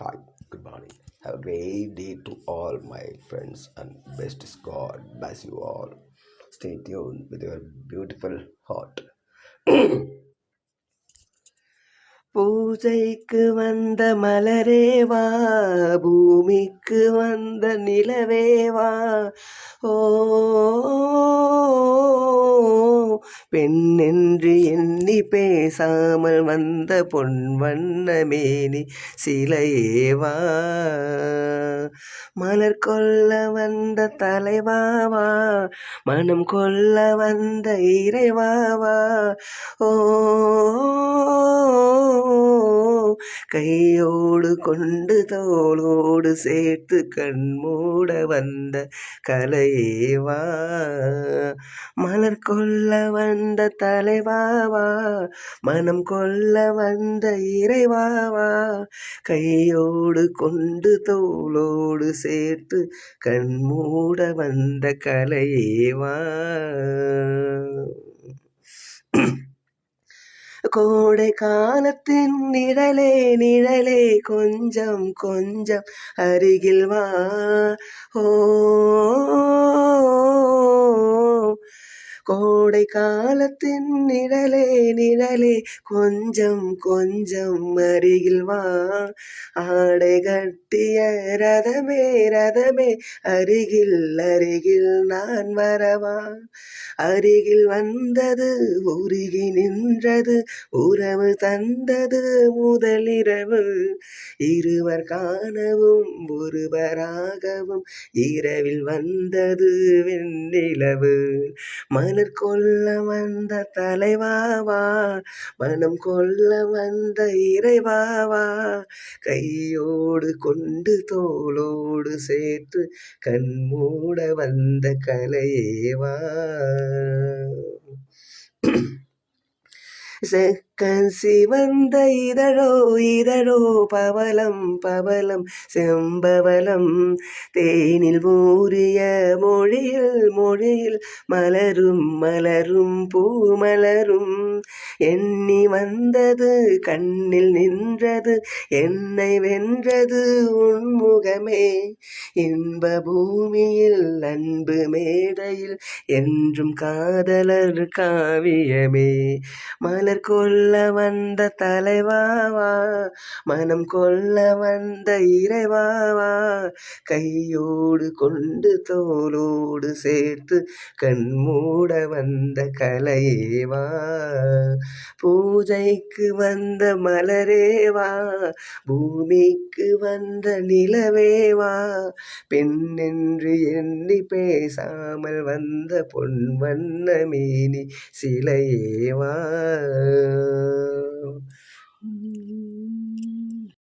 Hi, good morning. Have a great day to all my friends and besties. God bless you all. Stay tuned with your beautiful heart. பூஜைக்கு வந்த மலரேவா, பூமிக்கு வந்த நிலவேவா. ஓ, பெண்ணென்று எண்ணி பேசாமல் வந்த பொன் வண்ண மேனி சிலையேவா. மலர் கொல்ல வந்த தலைவாவா, மனம் கொல்ல வந்த இறைவாவா. ஓ, கையோடு கொண்டு தோளோடு சேர்த்து கண் மூட வந்த கலையேவா. மலர் கொல்ல வந்த தலைவாவா, மனம் கொல்ல வந்த இறைவாவா. கையோடு கொண்டு தோளோடு சேர்த்து கண் மூட வந்த கலையேவா. கோடை காலத்தின் நிழலே நிழலே கொஞ்சம் கொஞ்சம் அருகில் வா. ஓ, கோடை காலத்தின் நிழலே நிழலே கொஞ்சம் கொஞ்சம் அருகில் வா. ஆடை கட்டிய ரதமே ரதமே அருகில் அருகில் நான் வரவா. அருகில் வந்தது உருகி நின்றது உறவு தந்தது முதலிரவு. இருவர் காணவும் ஒருவராகவும் இரவில் வந்தது வெண்ணிலவு. மலர் கொல்ல வந்த தலைவாவா, மனம் கொல்ல வந்த இறைவாவா. கையோடு கொண்டு தோளோடு சேர்த்து கண் மூட வந்த கலையேவா. சிவந்த இதழோ இதழோ பவளம் பவளம் செம்பவளம். தேனில் ஊறிய மொழியில் மொழியில் மலரும் மலரும் பூமலரும். எண்ணி வந்தது கண்ணில் நின்றது என்னை வென்றது உன்முகமே. இன்ப பூமியில் அன்பு மேடையில் என்றும் காதலர் காவியமே. மலர் கொல்ல வந்த தலைவாவா, மனம் கொல்ல வந்த இறைவாவா. கையோடு கொண்டு தோளோடு சேர்த்து கண் மூட வந்த கலையேவா. பூஜைக்கு வந்த மலரேவா, பூமிக்கு வந்த நிலவேவா. பெண்ணென்று எண்ணி பேசாமல் வந்த பொன் வண்ண மேனி சிலையேவா.